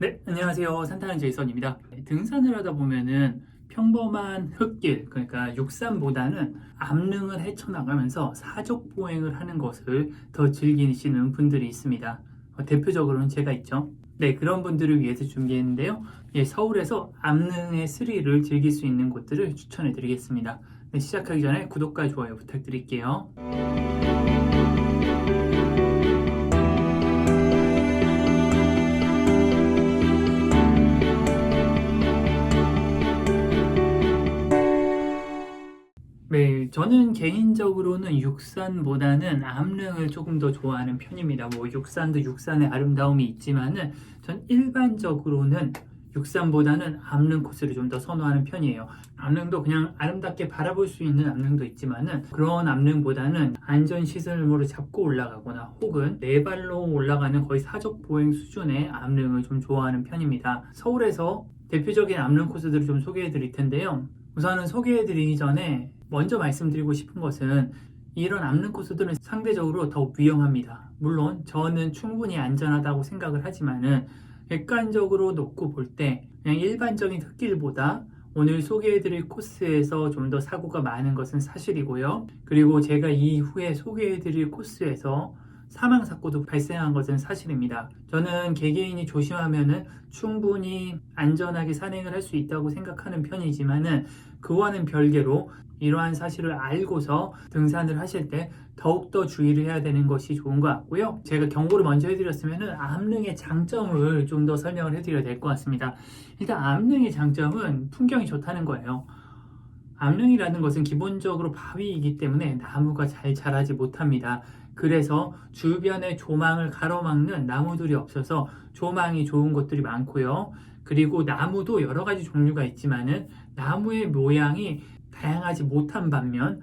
네, 안녕하세요. 산타는 제이선입니다. 등산을 하다 보면은 평범한 흙길, 그러니까 육산보다는 암릉을 헤쳐나가면서 사족 보행을 하는 것을 더 즐기시는 분들이 있습니다. 대표적으로는 제가 있죠. 네, 그런 분들을 위해서 준비했는데요. 예, 서울에서 암릉의 스릴을 즐길 수 있는 곳들을 추천해 드리겠습니다. 네, 시작하기 전에 구독과 좋아요 부탁드릴게요. 네, 저는 개인적으로는 육산보다는 암릉을 조금 더 좋아하는 편입니다. 뭐 육산도 육산의 아름다움이 있지만은 전 일반적으로는 육산보다는 암릉 코스를 좀 더 선호하는 편이에요. 암릉도 그냥 아름답게 바라볼 수 있는 암릉도 있지만은 그런 암릉보다는 안전시설물을 잡고 올라가거나 혹은 네 발로 올라가는 거의 사족 보행 수준의 암릉을 좀 좋아하는 편입니다. 서울에서 대표적인 암릉 코스들을 좀 소개해 드릴 텐데요. 우선은 소개해 드리기 전에 먼저 말씀드리고 싶은 것은 이런 암릉 코스들은 상대적으로 더 위험합니다. 물론 저는 충분히 안전하다고 생각을 하지만은 객관적으로 놓고 볼 때 그냥 일반적인 흙길보다 오늘 소개해드릴 코스에서 좀 더 사고가 많은 것은 사실이고요. 그리고 제가 이후에 소개해드릴 코스에서 사망사고도 발생한 것은 사실입니다. 저는 개개인이 조심하면은 충분히 안전하게 산행을 할 수 있다고 생각하는 편이지만은 그와는 별개로 이러한 사실을 알고서 등산을 하실 때 더욱더 주의를 해야 되는 것이 좋은 것 같고요. 제가 경고를 먼저 해드렸으면 암릉의 장점을 좀 더 설명을 해드려야 될 것 같습니다. 일단 암릉의 장점은 풍경이 좋다는 거예요. 암릉이라는 것은 기본적으로 바위이기 때문에 나무가 잘 자라지 못합니다. 그래서 주변에 조망을 가로막는 나무들이 없어서 조망이 좋은 곳들이 많고요. 그리고 나무도 여러 가지 종류가 있지만은 나무의 모양이 다양하지 못한 반면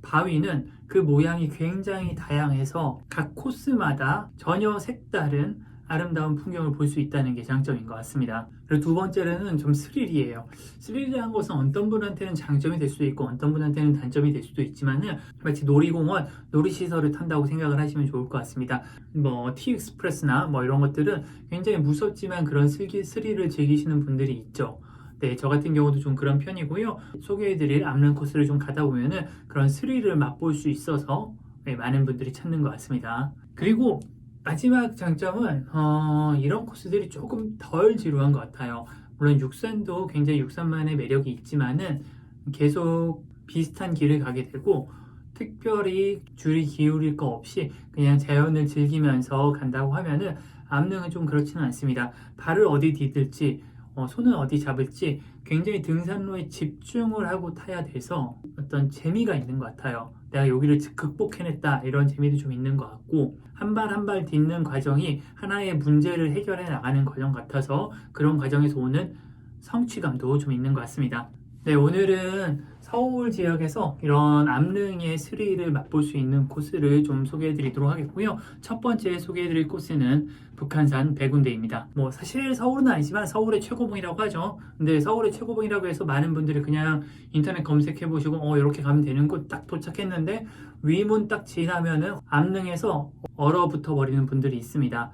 바위는 그 모양이 굉장히 다양해서 각 코스마다 전혀 색다른 아름다운 풍경을 볼 수 있다는 게 장점인 것 같습니다. 그리고 두 번째로는 좀 스릴이에요. 스릴이라는 것은 어떤 분한테는 장점이 될 수도 있고 어떤 분한테는 단점이 될 수도 있지만은 마치 놀이공원, 놀이시설을 탄다고 생각을 하시면 좋을 것 같습니다. 뭐 티익스프레스나 뭐 이런 것들은 굉장히 무섭지만 그런 스릴을 즐기시는 분들이 있죠. 네, 저 같은 경우도 좀 그런 편이고요. 소개해드릴 암릉 코스를 좀 가다 보면은 그런 스릴을 맛볼 수 있어서 네, 많은 분들이 찾는 것 같습니다. 그리고 마지막 장점은 이런 코스들이 조금 덜 지루한 것 같아요. 물론 육산도 굉장히 육산만의 매력이 있지만은 계속 비슷한 길을 가게 되고 특별히 줄이 기울일 거 없이 그냥 자연을 즐기면서 간다고 하면은 암릉은 좀 그렇지는 않습니다. 발을 어디 디딜지 손은 어디 잡을지 굉장히 등산로에 집중을 하고 타야 돼서 어떤 재미가 있는 것 같아요. 내가 여기를 극복해냈다 이런 재미도 좀 있는 것 같고 한 발 한 발 딛는 과정이 하나의 문제를 해결해 나가는 과정 같아서 그런 과정에서 오는 성취감도 좀 있는 것 같습니다. 네, 오늘은 서울 지역에서 이런 암릉의 스릴을 맛볼 수 있는 코스를 좀 소개해 드리도록 하겠고요. 첫 번째 소개해 드릴 코스는 북한산 백운대입니다. 뭐 사실 서울은 아니지만 서울의 최고봉이라고 하죠. 근데 서울의 최고봉이라고 해서 많은 분들이 그냥 인터넷 검색해 보시고 이렇게 가면 되는 곳 딱 도착했는데 위문 딱 지나면은 암릉에서 얼어붙어 버리는 분들이 있습니다.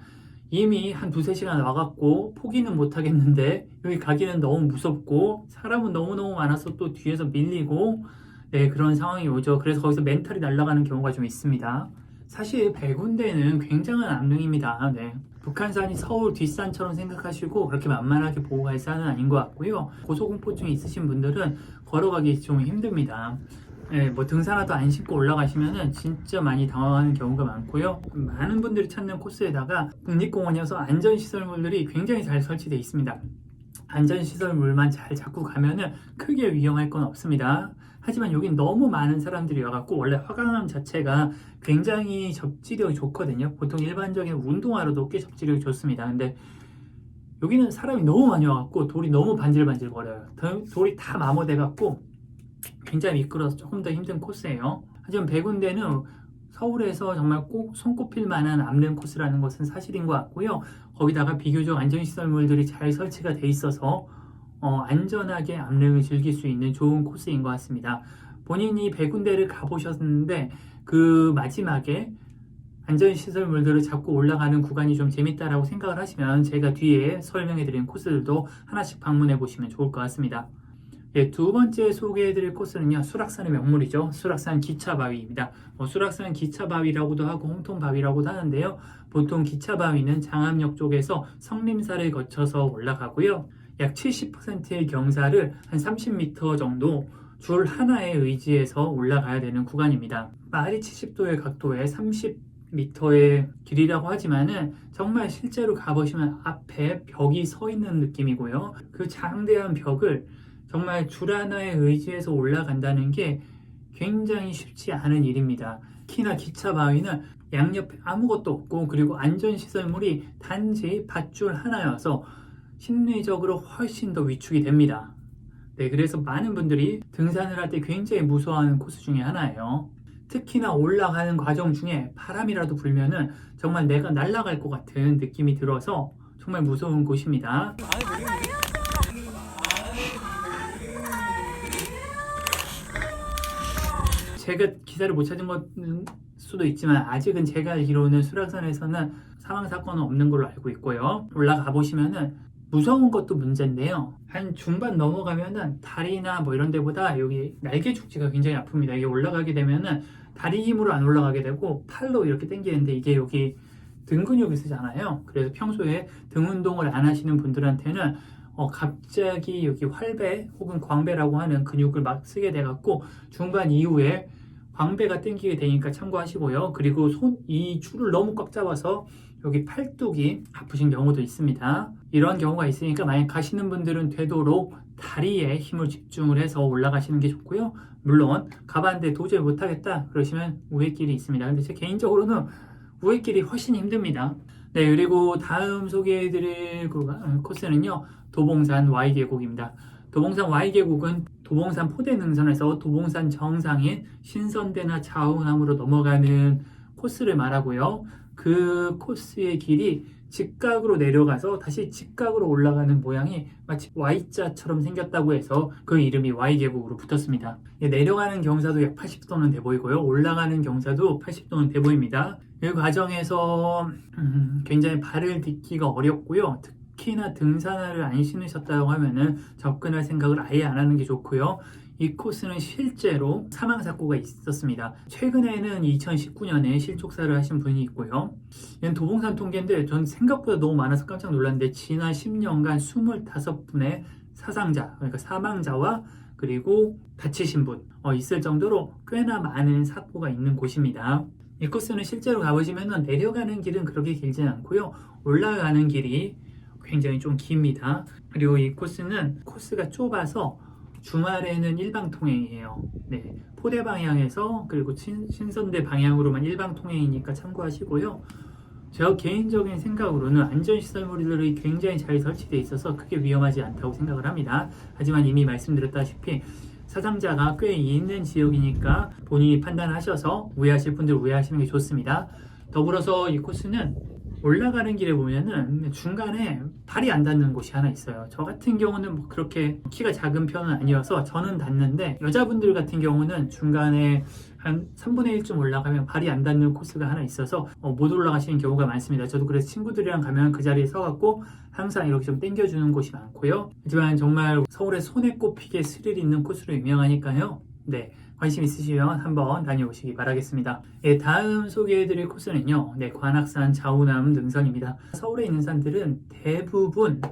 이미 한 두세 시간 와갖고 포기는 못 하겠는데 여기 가기는 너무 무섭고 사람은 너무너무 많아서 또 뒤에서 밀리고 네, 그런 상황이 오죠. 그래서 거기서 멘탈이 날아가는 경우가 좀 있습니다. 사실 백운대는 굉장한 암릉입니다. 네. 북한산이 서울 뒷산처럼 생각하시고 그렇게 만만하게 보고 갈 산은 아닌 것 같고요. 고소공포증이 있으신 분들은 걸어가기 좀 힘듭니다. 네, 뭐 등산화도 안 신고 올라가시면은 진짜 많이 당황하는 경우가 많고요. 많은 분들이 찾는 코스에다가 국립공원이어서 안전시설물들이 굉장히 잘 설치되어 있습니다. 안전시설물만 잘 잡고 가면은 크게 위험할 건 없습니다. 하지만 여긴 너무 많은 사람들이 와갖고 원래 화강암 자체가 굉장히 접지력이 좋거든요. 보통 일반적인 운동화로도 꽤 접지력이 좋습니다. 근데 여기는 사람이 너무 많이 와갖고 돌이 너무 반질반질 거려요. 돌이 다 마모돼갖고 굉장히 미끄러워서 조금 더 힘든 코스예요. 하지만 백운대는 서울에서 정말 꼭 손꼽힐 만한 암릉 코스라는 것은 사실인 것 같고요. 거기다가 비교적 안전시설물들이 잘 설치가 돼 있어서 안전하게 암릉을 즐길 수 있는 좋은 코스인 것 같습니다. 본인이 백운대를 가보셨는데 그 마지막에 안전시설물들을 잡고 올라가는 구간이 좀 재밌다라고 생각을 하시면 제가 뒤에 설명해드린 코스들도 하나씩 방문해 보시면 좋을 것 같습니다. 예, 두 번째 소개해드릴 코스는요, 수락산의 명물이죠. 수락산 기차바위입니다. 수락산 기차바위라고도 하고 홍통바위라고도 하는데요. 보통 기차바위는 장암역 쪽에서 성림사를 거쳐서 올라가고요. 약 70%의 경사를 한 30m 정도 줄 하나에 의지해서 올라가야 되는 구간입니다. 말이 70도의 각도에 30m의 길이라고 하지만은 정말 실제로 가보시면 앞에 벽이 서 있는 느낌이고요. 그 장대한 벽을 정말 줄 하나에 의지해서 올라간다는 게 굉장히 쉽지 않은 일입니다. 특히나 기차 바위는 양옆에 아무것도 없고 그리고 안전시설물이 단지 밧줄 하나여서 심리적으로 훨씬 더 위축이 됩니다. 네, 그래서 많은 분들이 등산을 할 때 굉장히 무서워하는 코스 중에 하나예요. 특히나 올라가는 과정 중에 바람이라도 불면은 정말 내가 날아갈 것 같은 느낌이 들어서 정말 무서운 곳입니다. 제가 기사를 못 찾은 것 수도 있지만 아직은 제가 알기로는 수락산에서는 사망 사건은 없는 걸로 알고 있고요. 올라가 보시면은 무서운 것도 문제인데요. 한 중반 넘어가면은 다리나 뭐 이런 데보다 여기 날개 축지가 굉장히 아픕니다. 이게 올라가게 되면은 다리 힘으로 안 올라가게 되고 팔로 이렇게 당기는데 이게 여기 등 근육이 쓰잖아요. 그래서 평소에 등 운동을 안 하시는 분들한테는 갑자기 여기 활배 혹은 광배라고 하는 근육을 막 쓰게 돼갖고 중반 이후에 광배가 땡기게 되니까 참고하시고요. 그리고 이 줄을 너무 꽉 잡아서 여기 팔뚝이 아프신 경우도 있습니다. 이런 경우가 있으니까 만약 가시는 분들은 되도록 다리에 힘을 집중을 해서 올라가시는 게 좋고요. 물론 가봤는데 도저히 못하겠다 그러시면 우회길이 있습니다. 근데 제 개인적으로는 우회길이 훨씬 힘듭니다. 네, 그리고 다음 소개해드릴 코스는요, 도봉산 Y계곡입니다. 도봉산 Y계곡은 도봉산 포대 능선에서 도봉산 정상인 신선대나 자운암으로 넘어가는 코스를 말하고요. 그 코스의 길이 직각으로 내려가서 다시 직각으로 올라가는 모양이 마치 Y자처럼 생겼다고 해서 그 이름이 Y계곡으로 붙었습니다. 내려가는 경사도 약 80도는 돼 보이고요. 올라가는 경사도 80도는 돼 보입니다. 이 과정에서 굉장히 발을 딛기가 어렵고요. 특히나 등산화를 안 신으셨다고 하면은 접근할 생각을 아예 안 하는 게 좋고요. 이 코스는 실제로 사망사고가 있었습니다. 최근에는 2019년에 실족사를 하신 분이 있고요. 얘는 도봉산 통계인데 전 생각보다 너무 많아서 깜짝 놀랐는데 지난 10년간 25분의 사상자, 그러니까 사망자와 그리고 다치신 분 있을 정도로 꽤나 많은 사고가 있는 곳입니다. 이 코스는 실제로 가보시면 내려가는 길은 그렇게 길지는 않고요. 올라가는 길이 굉장히 좀 깁니다. 그리고 이 코스가 좁아서 주말에는 일방통행이에요. 네, 포대 방향에서 그리고 신선대 방향으로만 일방통행이니까 참고하시고요. 제가 개인적인 생각으로는 안전시설물들이 굉장히 잘 설치되어 있어서 크게 위험하지 않다고 생각을 합니다. 하지만 이미 말씀드렸다시피 사상자가 꽤 있는 지역이니까 본인이 판단하셔서 우회하실 분들 우회하시는 게 좋습니다. 더불어서 이 코스는 올라가는 길에 보면은 중간에 발이 안 닿는 곳이 하나 있어요. 저 같은 경우는 뭐 그렇게 키가 작은 편은 아니어서 저는 닿는데 여자분들 같은 경우는 중간에 한 3분의 1쯤 올라가면 발이 안 닿는 코스가 하나 있어서 못 올라가시는 경우가 많습니다. 저도 그래서 친구들이랑 가면 그 자리에 서갖고 항상 이렇게 좀 당겨주는 곳이 많고요. 하지만 정말 서울에 손에 꼽히게 스릴 있는 코스로 유명하니까요. 네, 관심 있으시면 한번 다녀오시기 바라겠습니다. 네, 다음 소개해드릴 코스는요, 관악산 자운암 능선입니다. 서울에 있는 산들은 대부분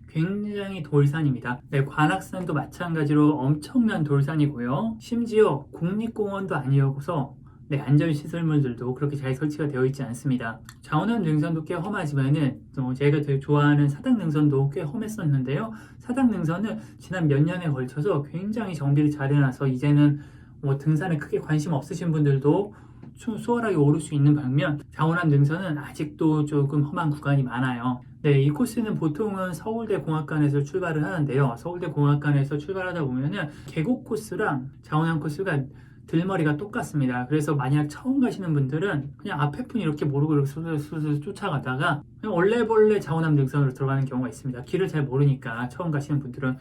굉장히 돌산입니다. 관악산도 마찬가지로 엄청난 돌산이고요. 심지어 국립공원도 아니어서 안전시설물들도 그렇게 잘 설치가 되어 있지 않습니다. 자운암 능선도 꽤 험하지만은 제가 되게 좋아하는 사당 능선도 꽤 험했었는데요. 사당 능선은 지난 몇 년에 걸쳐서 굉장히 정비를 잘 해놔서 이제는 등산에 크게 관심 없으신 분들도 수월하게 오를 수 있는 반면 자운암 능선은 아직도 조금 험한 구간이 많아요. 네, 이 코스는 보통은 서울대 공학관에서 출발을 하는데요. 서울대 공학관에서 출발하다 보면은 계곡 코스랑 자운암 코스가 들머리가 똑같습니다. 그래서 만약 처음 가시는 분들은 그냥 앞에 분 이렇게 모르고 슬슬 쫓아가다가 그냥 얼레벌레 자운암 능선으로 들어가는 경우가 있습니다. 길을 잘 모르니까 처음 가시는 분들은.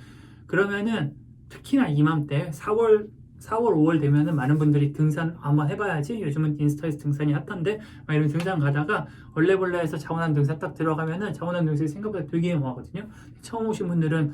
그러면은 특히나 이맘때 4월 4월, 5월 되면은 많은 분들이 등산 한번 해봐야지. 요즘은 인스타에서 등산이 핫한데 막 이런 등산 가다가 얼레벌레에서 자원암 등산 딱 들어가면은 자원암 등산이 생각보다 되게 유명하거든요. 처음 오신 분들은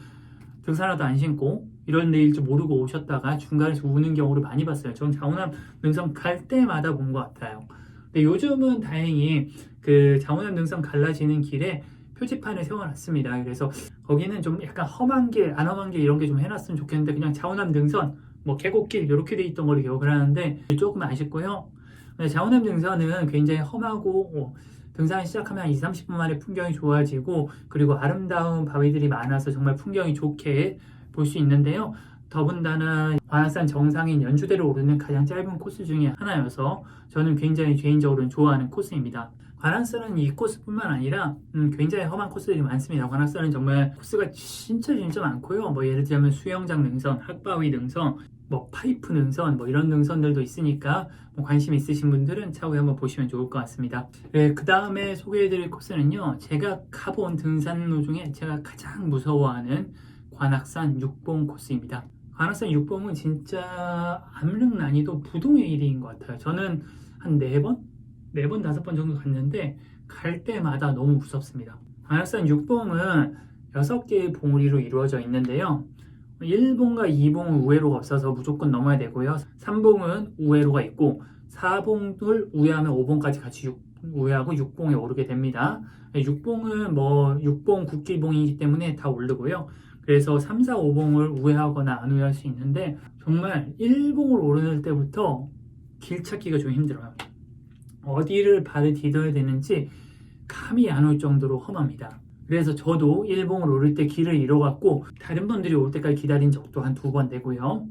등산화도 안 신고 이런 데일 줄 모르고 오셨다가 중간에서 우는 경우를 많이 봤어요. 전 자원암 능선 갈 때마다 본 것 같아요. 근데 요즘은 다행히 그 자원암 능선 갈라지는 길에 표지판을 세워놨습니다. 그래서 거기는 좀 약간 험한 길, 안 험한 길 이런 게 좀 해놨으면 좋겠는데 그냥 자원암 능선, 뭐 계곡길 이렇게 돼 있던 걸 기억을 하는데 조금 아쉽고요. 자원암 능선은 굉장히 험하고 등산 시작하면 2, 30분 만에 풍경이 좋아지고 그리고 아름다운 바위들이 많아서 정말 풍경이 좋게 볼 수 있는데요. 더군다나 관악산 정상인 연주대로 오르는 가장 짧은 코스 중에 하나여서 저는 굉장히 개인적으로는 좋아하는 코스입니다. 관악산은 이 코스뿐만 아니라 굉장히 험한 코스들이 많습니다. 관악산은 정말 코스가 진짜 많고요. 뭐 예를 들면 수영장 능선, 학바위 능선, 뭐 파이프 능선, 뭐 이런 능선들도 있으니까 뭐 관심 있으신 분들은 차후에 한번 보시면 좋을 것 같습니다. 네, 그 다음에 소개해드릴 코스는요. 제가 가본 등산로 중에 제가 가장 무서워하는 관악산 육봉 코스입니다. 관악산 육봉은 진짜 압력 난이도 부동의 1위인 것 같아요. 저는 한 4번, 5번 정도 갔는데 갈 때마다 너무 무섭습니다. 관악산 육봉은 6개의 봉우리로 이루어져 있는데요. 1봉과 2봉은 우회로가 없어서 무조건 넘어야 되고요. 3봉은 우회로가 있고 4봉을 우회하면 5봉까지 같이 우회하고 6봉에 오르게 됩니다. 6봉은 뭐 6봉 국기봉이기 때문에 다 오르고요. 그래서 3, 4, 5봉을 우회하거나 안 우회할 수 있는데 정말 1봉을 오르는 때부터 길 찾기가 좀 힘들어요. 어디를 발을 디뎌야 되는지 감이 안 올 정도로 험합니다. 그래서 저도 1봉을 오를 때 길을 잃어갖고 다른 분들이 올 때까지 기다린 적도 한 2번 되고요.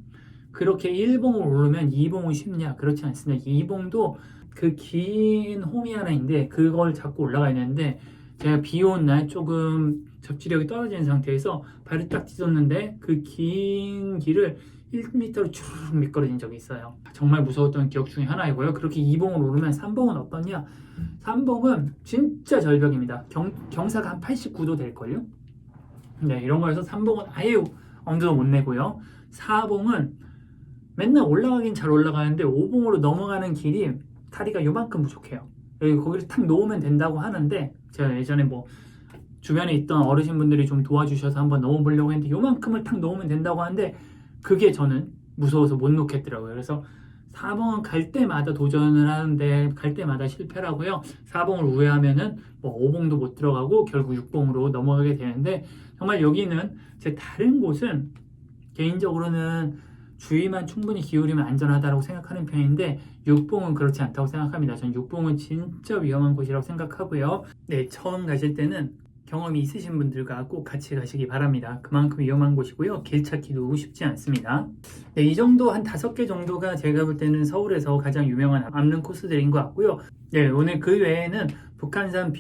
그렇게 1봉을 오르면 2봉은 쉽냐? 그렇지 않습니다. 2봉도 그 긴 홈이 하나 있는데 그걸 잡고 올라가야 되는데 제가 비 온 날 조금 접지력이 떨어진 상태에서 발을 딱 디뎠는데 그 긴 길을 1m로 쭉 미끄러진 적이 있어요. 정말 무서웠던 기억 중에 하나이고요. 그렇게 2봉을 오르면 3봉은 어떠냐? 3봉은 진짜 절벽입니다. 경사가 한 89도 될걸요? 네, 이런 거에서 3봉은 아예 엄두도 못 내고요. 4봉은 맨날 올라가긴 잘 올라가는데 5봉으로 넘어가는 길이 다리가 요만큼 부족해요. 거기를 탁 놓으면 된다고 하는데 제가 예전에 뭐 주변에 있던 어르신분들이 좀 도와주셔서 한번 넘어보려고 했는데 요만큼을 탁 놓으면 된다고 하는데 그게 저는 무서워서 못 놓겠더라고요. 그래서 4봉은 갈 때마다 도전을 하는데 갈 때마다 실패라고요. 4봉을 우회하면은 뭐 5봉도 못 들어가고 결국 6봉으로 넘어가게 되는데 정말 여기는 제 다른 곳은 개인적으로는 주의만 충분히 기울이면 안전하다고 생각하는 편인데 6봉은 그렇지 않다고 생각합니다. 전 6봉은 진짜 위험한 곳이라고 생각하고요. 네, 처음 가실 때는 경험이 있으신 분들과 꼭 같이 가시기 바랍니다. 그만큼 위험한 곳이고요. 길 찾기도 쉽지 않습니다. 네, 이 정도 한 5개 정도가 제가 볼 때는 서울에서 가장 유명한 암릉 코스들인 것 같고요. 네, 오늘 그 외에는 북한산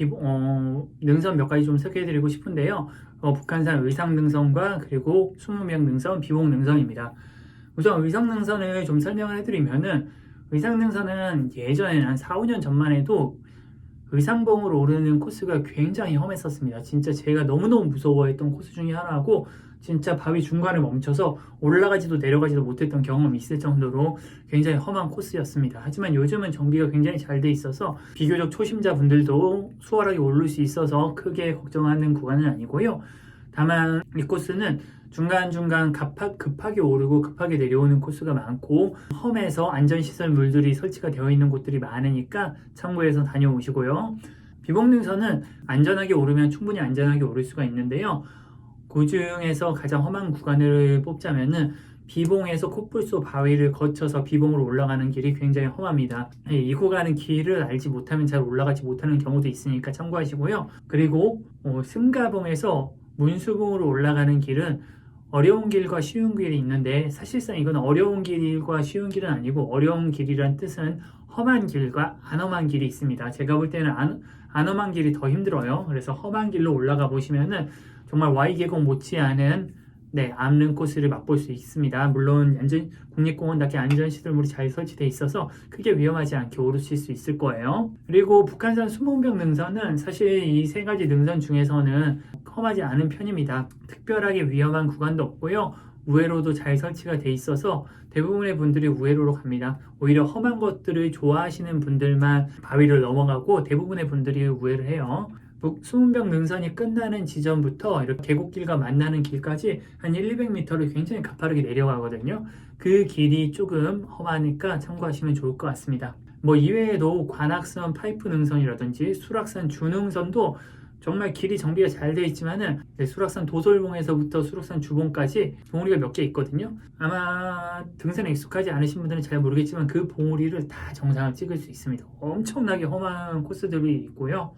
능선 몇 가지 좀 소개해드리고 싶은데요. 북한산 의상능선과 그리고 20명 능선, 비봉 능선입니다. 우선 의상능선을 좀 설명을 해드리면은 의상능선은 예전에 한 4, 5년 전만 해도 의상봉으로 오르는 코스가 굉장히 험했었습니다. 진짜 제가 너무너무 무서워했던 코스 중에 하나고 진짜 바위 중간에 멈춰서 올라가지도 내려가지도 못했던 경험이 있을 정도로 굉장히 험한 코스였습니다. 하지만 요즘은 정비가 굉장히 잘 돼 있어서 비교적 초심자분들도 수월하게 오를 수 있어서 크게 걱정하는 구간은 아니고요. 다만 이 코스는 중간중간 급하게 오르고 급하게 내려오는 코스가 많고 험해서 안전시설물들이 설치가 되어 있는 곳들이 많으니까 참고해서 다녀오시고요. 비봉능선은 안전하게 오르면 충분히 안전하게 오를 수가 있는데요. 그 중에서 가장 험한 구간을 뽑자면은 비봉에서 코뿔소 바위를 거쳐서 비봉으로 올라가는 길이 굉장히 험합니다. 이 구간은 길을 알지 못하면 잘 올라가지 못하는 경우도 있으니까 참고하시고요. 그리고 승가봉에서 문수봉으로 올라가는 길은 어려운 길과 쉬운 길이 있는데 사실상 이건 어려운 길과 쉬운 길은 아니고 어려운 길이란 뜻은 험한 길과 안 험한 길이 있습니다. 제가 볼 때는 안 험한 길이 더 힘들어요. 그래서 험한 길로 올라가 보시면은 정말 Y계곡 못지않은 암릉 코스를 맛볼 수 있습니다. 물론 국립공원답게 안전시설물이 잘 설치되어 있어서 크게 위험하지 않게 오르실 수 있을 거예요. 그리고 북한산 수문병 능선은 사실 이 3가지 능선 중에서는 험하지 않은 편입니다. 특별하게 위험한 구간도 없고요. 우회로도 잘 설치가 돼 있어서 대부분의 분들이 우회로로 갑니다. 오히려 험한 것들을 좋아하시는 분들만 바위를 넘어가고 대부분의 분들이 우회를 해요. 수문병 능선이 끝나는 지점부터 이렇게 계곡길과 만나는 길까지 한 1-200m를 굉장히 가파르게 내려가거든요. 그 길이 조금 험하니까 참고하시면 좋을 것 같습니다. 뭐 이외에도 관악산 파이프 능선이라든지 수락산 주능선도 정말 길이 정비가 잘 되어 있지만은 수락산 도솔봉에서부터 수락산 주봉까지 봉우리가 몇 개 있거든요. 아마 등산에 익숙하지 않으신 분들은 잘 모르겠지만 그 봉우리를 다 정상을 찍을 수 있습니다. 엄청나게 험한 코스들이 있고요.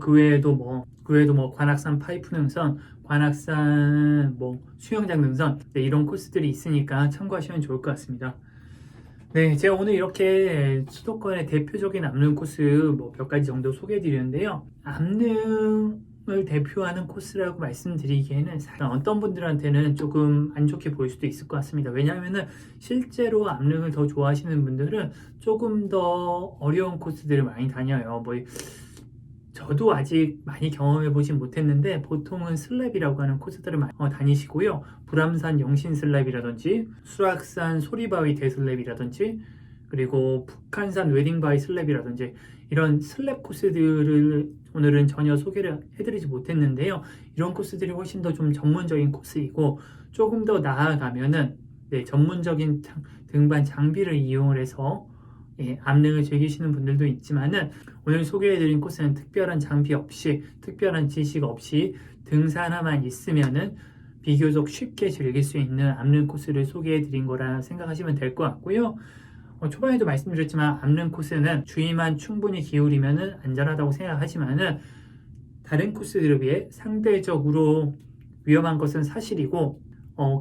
그 외에도 뭐 관악산 파이프 능선, 관악산 뭐 수영장 능선 이런 코스들이 있으니까 참고하시면 좋을 것 같습니다. 네, 제가 오늘 이렇게 수도권의 대표적인 암릉 코스 몇 가지 정도 소개해 드렸는데요. 암릉을 대표하는 코스라고 말씀드리기에는 어떤 분들한테는 조금 안 좋게 보일 수도 있을 것 같습니다. 왜냐하면은 실제로 암릉을 더 좋아하시는 분들은 조금 더 어려운 코스들을 많이 다녀요. 저도 아직 많이 경험해 보진 못했는데 보통은 슬랩이라고 하는 코스들을 많이 다니시고요. 불암산 영신 슬랩이라든지 수락산 소리바위 대슬랩이라든지 그리고 북한산 웨딩바위 슬랩이라든지 이런 슬랩 코스들을 오늘은 전혀 소개를 해드리지 못했는데요. 이런 코스들이 훨씬 더 좀 전문적인 코스이고 조금 더 나아가면은 전문적인 등반 장비를 이용을 해서 암릉을 즐기시는 분들도 있지만은 오늘 소개해드린 코스는 특별한 장비 없이 특별한 지식 없이 등산화만 있으면은 비교적 쉽게 즐길 수 있는 암릉 코스를 소개해드린 거라 생각하시면 될 것 같고요. 초반에도 말씀드렸지만 암릉 코스는 주의만 충분히 기울이면은 안전하다고 생각하지만은 다른 코스들에 비해 상대적으로 위험한 것은 사실이고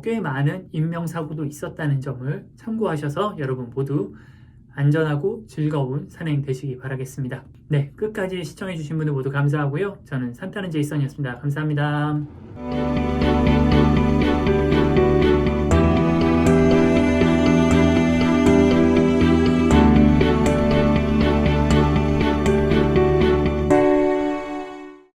꽤 많은 인명사고도 있었다는 점을 참고하셔서 여러분 모두 안전하고 즐거운 산행 되시기 바라겠습니다. 네, 끝까지 시청해주신 분들 모두 감사하고요. 저는 산타는 제이슨이었습니다. 감사합니다.